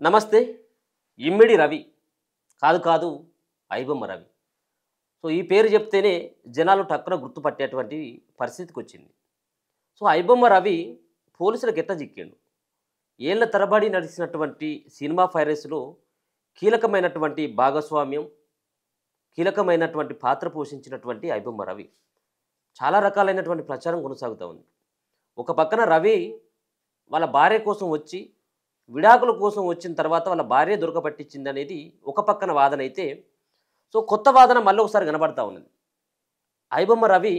నమస్తే. ఇమ్మిడి రవి కాదు కాదు ఐబొమ్మ రవి. సో ఈ పేరు చెప్తేనే జనాలు టక్కున గుర్తుపట్టేటువంటి పరిస్థితికి వచ్చింది. సో ఐబొమ్మ రవి పోలీసులకు ఎట్లా చిక్కిండు? ఏళ్ల తరబడి నడిచినటువంటి సినిమా ఫైరస్లో కీలకమైనటువంటి భాగస్వామ్యం, కీలకమైనటువంటి పాత్ర పోషించినటువంటి ఐబొమ్మ రవి చాలా రకాలైనటువంటి ప్రచారం కొనసాగుతూ ఉంది. ఒక పక్కన రవి వాళ్ళ భార్య కోసం వచ్చి విడాకుల కోసం వచ్చిన తర్వాత వాళ్ళ భార్య దొరకపట్టించింది అనేది ఒక పక్కన వాదన అయితే, సో కొత్త వాదన మళ్ళీ ఒకసారి కనబడతా ఉన్నది. ఐబొమ్మ రవి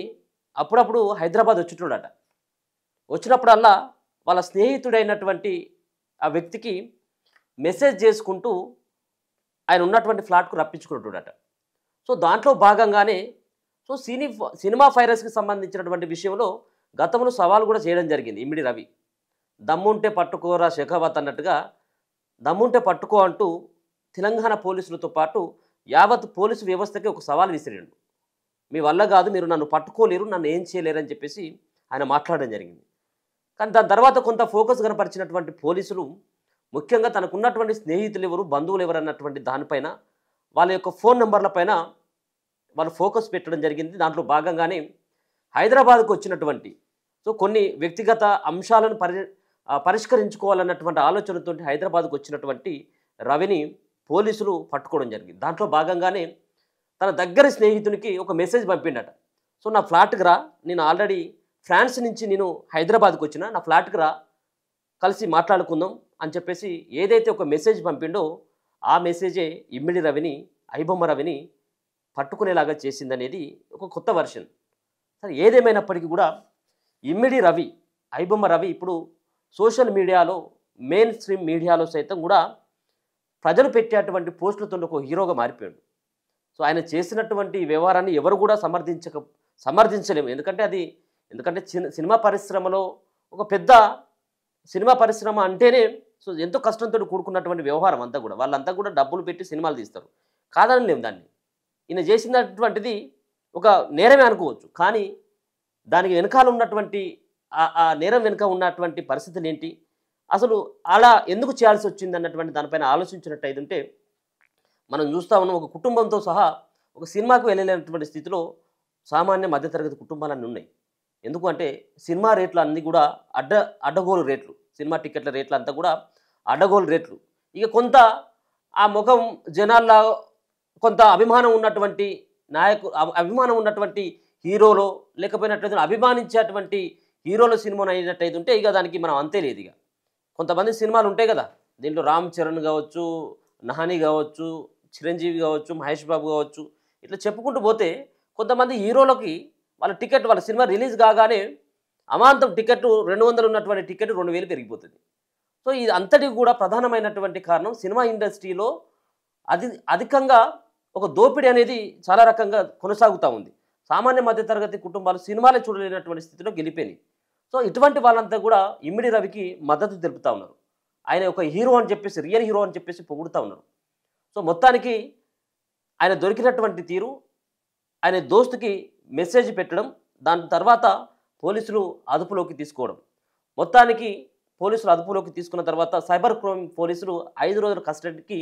అప్పుడప్పుడు హైదరాబాద్ వచ్చేటోడట. వచ్చినప్పుడల్లా వాళ్ళ స్నేహితుడైనటువంటి ఆ వ్యక్తికి మెసేజ్ చేసుకుంటూ ఆయన ఉన్నటువంటి ఫ్లాట్కు రప్పించుకుంటాడట. సో దాంట్లో భాగంగానే సో సినిమా ఫైరస్కి సంబంధించినటువంటి విషయంలో గతంలో సవాల్ కూడా చేయడం జరిగింది ఇమ్మిడి రవి. దమ్ముంటే పట్టుకోరా షెఖావత్ అన్నట్టుగా దమ్ముంటే పట్టుకో అంటూ తెలంగాణ పోలీసులతో పాటు యావత్ పోలీసు వ్యవస్థకి ఒక సవాల్ విసిరిండు. మీ వల్ల కాదు, మీరు నన్ను పట్టుకోలేరు, నన్ను ఏం చేయలేరు అని చెప్పేసి ఆయన మాట్లాడడం జరిగింది. కానీ దాని తర్వాత కొంత ఫోకస్ కనపరిచినటువంటి పోలీసులు ముఖ్యంగా తనకున్నటువంటి స్నేహితులు ఎవరు, బంధువులు ఎవరు అన్నటువంటి దానిపైన వాళ్ళ యొక్క ఫోన్ నెంబర్ల పైన వాళ్ళు ఫోకస్ పెట్టడం జరిగింది. దాంట్లో భాగంగానే హైదరాబాద్కు వచ్చినటువంటి సో కొన్ని వ్యక్తిగత అంశాలను పరిష్కరించుకోవాలన్నటువంటి ఆలోచనతో హైదరాబాద్కు వచ్చినటువంటి రవిని పోలీసులు పట్టుకోవడం జరిగింది. దాంట్లో భాగంగానే తన దగ్గర స్నేహితునికి ఒక మెసేజ్ పంపిండట. సో నా ఫ్లాట్కి రా, నేను ఆల్రెడీ ఫ్రాన్స్ నుంచి నేను హైదరాబాద్కి వచ్చిన, నా ఫ్లాట్కి రా, కలిసి మాట్లాడుకుందాం అని చెప్పేసి ఏదైతే ఒక మెసేజ్ పంపిండో ఆ మెసేజే ఇమ్మిడి రవిని, ఐబొమ్మ రవిని పట్టుకునేలాగా చేసిందనేది ఒక కొత్త వర్షన్. సరే, ఏదేమైనప్పటికీ కూడా ఇమ్మిడి రవి, ఐబొమ్మ రవి ఇప్పుడు సోషల్ మీడియాలో, మెయిన్ స్ట్రీమ్ మీడియాలో సైతం కూడా ప్రజలు పెట్టేటువంటి పోస్టులతో ఒక హీరోగా మారిపోయాడు. సో ఆయన చేసినటువంటి వ్యవహారాన్ని ఎవరు కూడా సమర్థించలేము. ఎందుకంటే సినిమా పరిశ్రమలో ఒక పెద్ద సినిమా పరిశ్రమ అంటేనే సో ఎంతో కష్టంతో కూడుకున్నటువంటి వ్యవహారం అంతా కూడా. వాళ్ళంతా కూడా డబ్బులు పెట్టి సినిమాలు తీస్తారు, కాదని లేము. దాన్ని ఈయన చేసినటువంటిది ఒక నేరమే అనుకోవచ్చు. కానీ దానికి వెనకాల ఉన్నటువంటి ఆ నేరం వెనుక ఉన్నటువంటి పరిస్థితులు ఏంటి, అసలు అలా ఎందుకు చేయాల్సి వచ్చింది అన్నటువంటి దానిపైన ఆలోచించినట్టు ఉంటే మనం చూస్తూ ఉన్నాం. ఒక కుటుంబంతో సహా ఒక సినిమాకు వెళ్ళలేనటువంటి స్థితిలో సామాన్య మధ్యతరగతి కుటుంబాలన్నీ ఉన్నాయి. ఎందుకంటే సినిమా రేట్లు అన్నీ కూడా అడ్డగోలు రేట్లు, సినిమా టికెట్ల రేట్లు అంతా కూడా అడ్డగోలు రేట్లు. ఇక కొంత ఆ ముఖం జనాల్లో కొంత అభిమానం ఉన్నటువంటి అభిమానం ఉన్నటువంటి హీరోలో లేకపోయినట్లయితే అభిమానించేటువంటి హీరోల సినిమాను అయినట్టయితే ఉంటే ఇక దానికి మనం అంతే లేదు. ఇక కొంతమంది సినిమాలు ఉంటాయి కదా, దీంట్లో రామ్ చరణ్ కావచ్చు, నహాని కావచ్చు, చిరంజీవి కావచ్చు, మహేష్ బాబు కావచ్చు, ఇట్లా చెప్పుకుంటూ పోతే కొంతమంది హీరోలకి వాళ్ళ సినిమా రిలీజ్ కాగానే అమాంతం టికెట్ 200 ఉన్నటువంటి టికెట్ 2000 పెరిగిపోతుంది. సో ఇది అంతటికి కూడా ప్రధానమైనటువంటి కారణం సినిమా ఇండస్ట్రీలో అధికంగా ఒక దోపిడీ అనేది చాలా రకంగా కొనసాగుతూ ఉంది. సామాన్య మధ్యతరగతి కుటుంబాలు సినిమాలే చూడలేనటువంటి స్థితిలో గెలిపోయినాయి. సో ఇటువంటి వాళ్ళంతా కూడా ఇమ్మిడి రవికి మద్దతు తెలుపుతూ ఉన్నారు. ఆయన ఒక హీరో అని చెప్పేసి, రియల్ హీరో అని చెప్పేసి పొగుడుతూ ఉన్నారు. సో మొత్తానికి ఆయన దొరికినటువంటి తీరు, ఆయన దోస్తుకి మెసేజ్ పెట్టడం, దాని తర్వాత పోలీసులు అదుపులోకి తీసుకోవడం, మొత్తానికి పోలీసులు అదుపులోకి తీసుకున్న తర్వాత సైబర్ క్రైమ్ పోలీసులు 5 రోజుల కస్టడీకి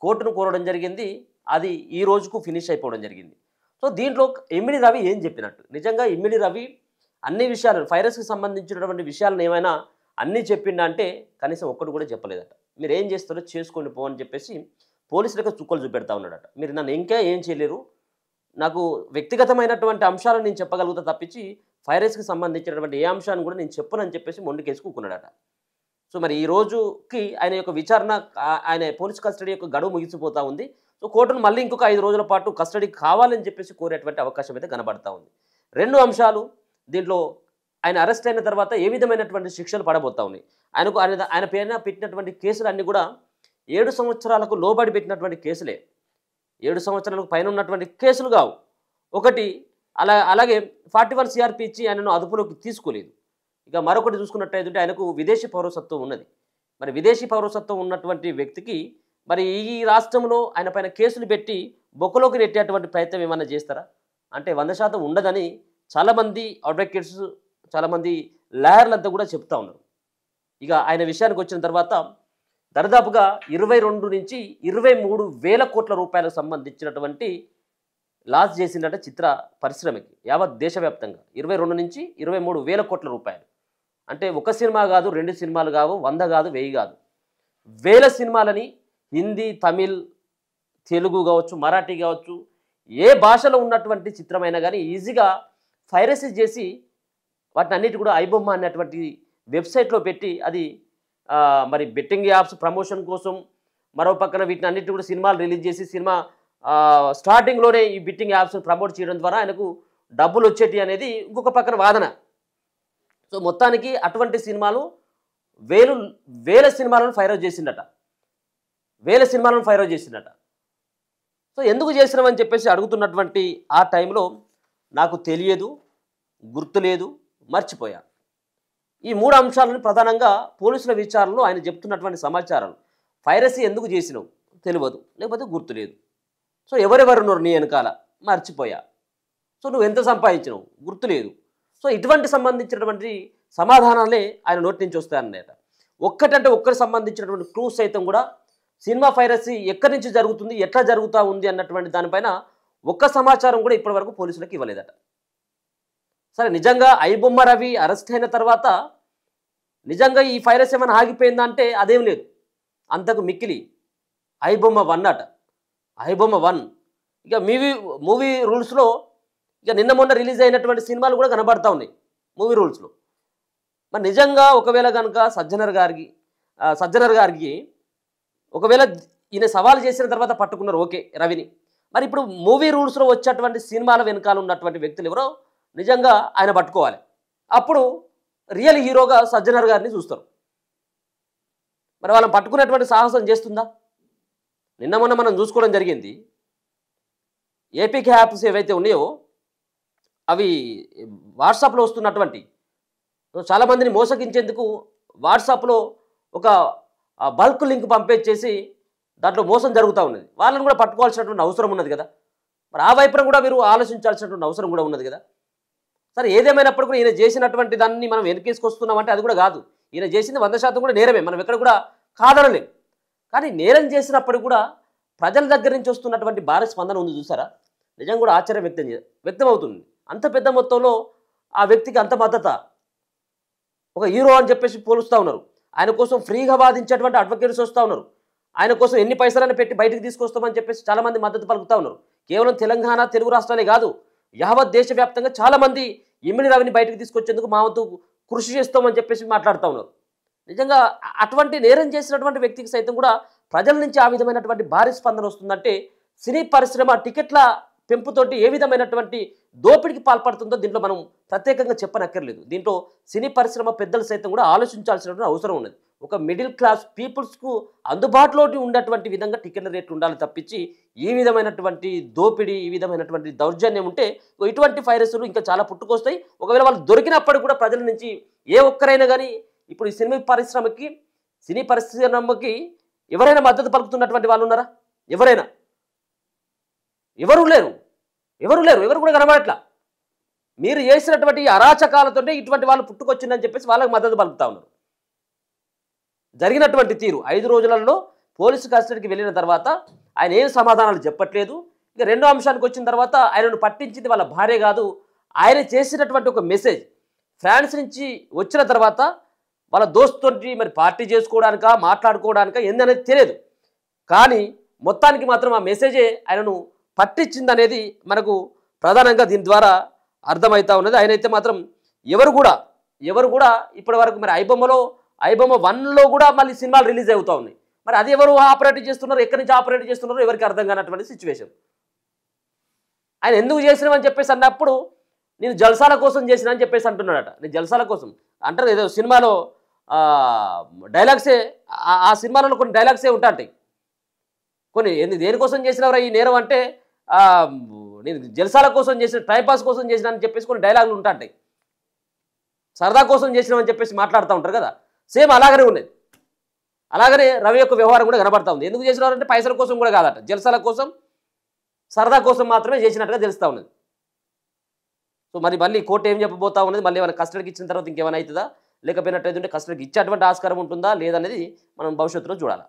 కోర్టును కోరడం జరిగింది. అది ఈ రోజుకు ఫినిష్ అయిపోవడం జరిగింది. సో దీంట్లో ఇమ్మిడి రవి ఏం చెప్పినట్టు, నిజంగా ఇమ్మిడి రవి అన్ని విషయాలు ఫైరస్కి సంబంధించినటువంటి విషయాలను ఏమైనా అన్నీ చెప్పిండా అంటే కనీసం ఒక్కటి కూడా చెప్పలేదట. మీరు ఏం చేస్తారో చేసుకోండి పో అని చెప్పేసి పోలీసులకు చుక్కలు చూపెడతా ఉన్నాడట. మీరు నన్ను ఇంకా ఏం చేయలేరు, నాకు వ్యక్తిగతమైనటువంటి అంశాలను నేను చెప్పగలుగుతా తప్పించి ఫైరస్కి సంబంధించినటువంటి ఏ అంశాన్ని కూడా నేను చెప్పనని చెప్పేసి మొండికేసుకున్నాడట. సో మరి ఈ రోజుకి ఆయన యొక్క విచారణ, ఆయన పోలీస్ కస్టడీ యొక్క గడువు ముగిసిపోతూ ఉంది. సో కోర్టును మళ్ళీ ఇంకొక 5 రోజుల పాటు కస్టడీ కావాలని చెప్పేసి కోరేటువంటి అవకాశం అయితే కనబడతా ఉంది. 2 అంశాలు దీంట్లో, ఆయన అరెస్ట్ అయిన తర్వాత ఏ విధమైనటువంటి శిక్షలు పడబోతా ఉన్నాయి, ఆయన పైన పెట్టినటువంటి కేసులు అన్నీ కూడా 7 సంవత్సరాలకు లోబడి పెట్టినటువంటి కేసులే. 7 సంవత్సరాలకు పైన ఉన్నటువంటి కేసులు కావు. ఒకటి అలాగే 41 CRP ఇచ్చి ఆయనను అదుపులోకి తీసుకోలేదు. ఇక మరొకటి చూసుకున్నట్టయితే ఆయనకు విదేశీ పౌరసత్వం ఉన్నది. మరి విదేశీ పౌరసత్వం ఉన్నటువంటి వ్యక్తికి మరి ఈ రాష్ట్రంలో ఆయన పైన కేసులు పెట్టి బొక్కలోకి నెట్టేటువంటి ప్రయత్నం ఏమన్నా చేస్తారా అంటే 100% ఉండదని చాలామంది అడ్వకేట్స్, చాలామంది లాయర్లంతా కూడా చెప్తా ఉన్నారు. ఇక ఆయన విషయానికి వచ్చిన తర్వాత దరిదాపుగా 22 నుంచి 23 వేల కోట్ల రూపాయలకు సంబంధించినటువంటి లాస్ చేసిందట చిత్ర పరిశ్రమకి యావత్ దేశవ్యాప్తంగా 22 నుంచి 23 వేల కోట్ల రూపాయలు. అంటే ఒక సినిమా కాదు, 2 సినిమాలు కావు, 100 కాదు, 1000 కాదు, వేల సినిమాలని హిందీ, తమిళ్, తెలుగు కావచ్చు, మరాఠీ కావచ్చు, ఏ భాషలో ఉన్నటువంటి చిత్రమైనా కానీ ఈజీగా పైరసీ చేసి వాటిని అన్నిటి కూడా ఐబొమ్మ అనేటువంటి వెబ్సైట్లో పెట్టి అది మరి బెట్టింగ్ యాప్స్ ప్రమోషన్ కోసం మరో పక్కన వీటిని అన్నిటి కూడా సినిమాలు రిలీజ్ చేసి సినిమా స్టార్టింగ్లోనే ఈ బెట్టింగ్ యాప్స్ ప్రమోట్ చేయడం ద్వారా ఆయనకు డబ్బులు వచ్చేటి అనేది ఇంకొక పక్కన వాదన. సో మొత్తానికి అటువంటి సినిమాలు వేల సినిమాలను ఫైరౌట్ చేసిందట, వేల సినిమాలను ఫైరౌట్ చేసిందట. సో ఎందుకు చేసినామని చెప్పేసి అడుగుతున్నటువంటి ఆ టైంలో నాకు తెలియదు, గుర్తులేదు, మర్చిపోయా. ఈ 3 అంశాలను ప్రధానంగా పోలీసుల విచారణలో ఆయన చెప్తున్నటువంటి సమాచారాలు. పైరసీ ఎందుకు చేసినావు తెలియదు, లేకపోతే గుర్తులేదు. సో ఎవరెవరున్నారు నీ వెనకాల మర్చిపోయా. సో నువ్వు ఎంత సంపాదించినావు గుర్తులేదు. సో ఇటువంటి సంబంధించినటువంటి సమాధానాలే ఆయన నోటి నుంచి వస్తాయన్నమాట. ఒక్కటంటే ఒక్కరికి సంబంధించినటువంటి క్లూస్ సైతం కూడా సినిమా పైరసీ ఎక్కడి నుంచి జరుగుతుంది, ఎట్లా జరుగుతూ ఉంది అన్నటువంటి దానిపైన ఒక్క సమాచారం కూడా ఇప్పటివరకు పోలీసులకు ఇవ్వలేదట. సరే, నిజంగా ఐబొమ్మ రవి అరెస్ట్ అయిన తర్వాత నిజంగా ఈ పైరసీ ఏమైనా ఆగిపోయిందా అంటే అదేం లేదు. అంతకు మిక్కిలి ఐబొమ్మ 1 అట, ఐబొమ్మ 1. ఇక మూవీ రూల్స్లో ఇక నిన్న మొన్న రిలీజ్ అయినటువంటి సినిమాలు కూడా కనబడతా ఉన్నాయి మూవీ రూల్స్లో. మరి నిజంగా ఒకవేళ కనుక సజ్జనర్ గారికి ఒకవేళ ఈయన సవాల్ చేసిన తర్వాత పట్టుకున్నారు, ఓకే రవిని. మరి ఇప్పుడు మూవీ రూల్స్లో వచ్చేటువంటి సినిమాల వెనకాల ఉన్నటువంటి వ్యక్తులు ఎవరో నిజంగా ఆయన పట్టుకోవాలి. అప్పుడు రియల్ హీరోగా సజ్జనర్ గారిని చూస్తారు. మరి వాళ్ళని పట్టుకునేటువంటి సాహసం చేస్తుందా? నిన్న మొన్న మనం చూసుకోవడం జరిగింది. ఏపీకే యాప్స్ ఏవైతే ఉన్నాయో అవి వాట్సాప్లో వస్తున్నటువంటి చాలామందిని మోసగించేందుకు వాట్సాప్లో ఒక బల్క్ లింక్ పంపించేసి దాంట్లో మోసం జరుగుతూ ఉన్నది. వాళ్ళని కూడా పట్టుకోవాల్సినటువంటి అవసరం ఉన్నది కదా. మరి ఆ వైపున కూడా మీరు ఆలోచించాల్సినటువంటి అవసరం కూడా ఉన్నది కదా. సరే, ఏదేమైనప్పుడు కూడా ఈయన చేసినటువంటి దాన్ని మనం వెనకేసుకొస్తున్నామంటే అది కూడా కాదు. ఈయన చేసింది 100% కూడా నేరమే, మనం ఎక్కడ కూడా కాదనలేం. కానీ నేరం చేసినప్పుడు కూడా ప్రజల దగ్గర నుంచి వస్తున్నటువంటి భారీ స్పందన ఉంది చూసారా, నిజంగా కూడా ఆశ్చర్యం వ్యక్తం అవుతుంది. అంత పెద్ద మొత్తంలో ఆ వ్యక్తికి అంత మద్దత, ఒక హీరో అని చెప్పేసి పోలుస్తూ ఉన్నారు. ఆయన కోసం ఫ్రీగా వాదించేటువంటి అడ్వకేట్స్ వస్తూ ఉన్నారు. ఆయన కోసం ఎన్ని పైసలని పెట్టి బయటకు తీసుకొస్తామని చెప్పేసి చాలామంది మద్దతు పలుకుతూ ఉన్నారు. కేవలం తెలంగాణ, తెలుగు రాష్ట్రాలే కాదు, యావత్ దేశవ్యాప్తంగా చాలామంది ఇమ్మిడి రవిని బయటకు తీసుకొచ్చేందుకు మా వంతు కృషి చేస్తామని చెప్పేసి మాట్లాడుతూ ఉన్నారు. నిజంగా అటువంటి నేరం చేసినటువంటి వ్యక్తికి సైతం కూడా ప్రజల నుంచి ఆ విధమైనటువంటి భారీ స్పందన వస్తుందంటే సినీ పరిశ్రమ టికెట్ల పెంపుతోటి ఏ విధమైనటువంటి దోపిడికి పాల్పడుతుందో దీంట్లో మనం ప్రత్యేకంగా చెప్పనక్కర్లేదు. దీంట్లో సినీ పరిశ్రమ పెద్దలు సైతం కూడా ఆలోచించాల్సినటువంటి అవసరం ఉన్నది. ఒక మిడిల్ క్లాస్ పీపుల్స్కు అందుబాటులో ఉండేటువంటి విధంగా టికెట్ల రేట్లు ఉండాలి తప్పించి ఈ విధమైనటువంటి దోపిడీ, ఈ విధమైనటువంటి దౌర్జన్యం ఉంటే ఇటువంటి వైరస్లు ఇంకా చాలా పుట్టుకొస్తాయి. ఒకవేళ వాళ్ళు దొరికినప్పుడు కూడా ప్రజల నుంచి ఏ ఒక్కరైనా కానీ ఇప్పుడు ఈ సినీ పరిశ్రమకి ఎవరైనా మద్దతు పలుకుతున్నటువంటి వాళ్ళు ఉన్నారా? ఎవరు లేరు, ఎవరు కూడా కనబడట్లా. మీరు చేసినటువంటి అరాచకాలతో ఇటువంటి వాళ్ళు పుట్టుకొచ్చిందని చెప్పేసి వాళ్ళకి మద్దతు పలుకుతా ఉన్నారు. జరిగినటువంటి తీరు 5 రోజులలో పోలీసు కస్టడీకి వెళ్ళిన తర్వాత ఆయన ఏం సమాధానాలు చెప్పట్లేదు. ఇక రెండో అంశానికి వచ్చిన తర్వాత ఆయనను పట్టించింది వాళ్ళ భార్య కాదు, ఆయన చేసినటువంటి ఒక మెసేజ్. ఫ్రాన్స్ నుంచి వచ్చిన తర్వాత వాళ్ళ దోస్తుతోటి మరి పార్టీ చేసుకోవడానికా, మాట్లాడుకోవడానికా ఏందనేది తెలియదు. కానీ మొత్తానికి మాత్రం ఆ మెసేజే ఆయనను పట్టించింది అనేది మనకు ప్రధానంగా దీని ద్వారా అర్థమవుతా ఉన్నది. ఆయనైతే మాత్రం ఎవరు కూడా ఇప్పటి వరకు మరి ఐబొమ్మ 1లో కూడా మళ్ళీ సినిమాలు రిలీజ్ అవుతూ ఉన్నాయి. మరి అది ఎవరు ఆపరేట్ చేస్తున్నారు, ఎక్కడి నుంచి ఆపరేట్ చేస్తున్నారో ఎవరికి అర్థం కానటువంటి సిచ్యువేషన్. ఆయన ఎందుకు చేసినామని చెప్పేసి అన్నప్పుడు నేను జల్సాల కోసం చేసిన అని చెప్పేసి అంటున్నాడట. నేను జల్సాల కోసం అంటారు, ఏదో సినిమాలో డైలాగ్సే, ఆ సినిమాలలో కొన్ని డైలాగ్సే ఉంటాయి. కొన్ని దేనికోసం చేసినవరా ఈ నేరం అంటే నేను జల్సాల కోసం చేసిన, టైంపాస్ కోసం చేసిన అని చెప్పేసి కొన్ని డైలాగులు ఉంటాయి. సరదా కోసం చేసినామని చెప్పేసి మాట్లాడుతూ ఉంటారు కదా, సేమ్ అలాగనే ఉన్నది. అలాగనే రవి యొక్క వ్యవహారం కూడా కనబడతా ఉంది. ఎందుకు చేసినారంటే పైసల కోసం కూడా కాదట, జల్సాల కోసం, సరదా కోసం మాత్రమే చేసినట్టుగా తెలుస్తూ ఉన్నది. సో మరి మళ్ళీ కోర్టు ఏం చెప్పబోతా ఉన్నది, మళ్ళీ ఏమైనా కస్టడీకి ఇచ్చిన తర్వాత ఇంకేమైనా అవుతుందా, లేకపోయినట్టయితే కస్టడీకి ఇచ్చేటువంటి ఆస్కారం ఉంటుందా లేదనేది మనం భవిష్యత్తులో చూడాలి.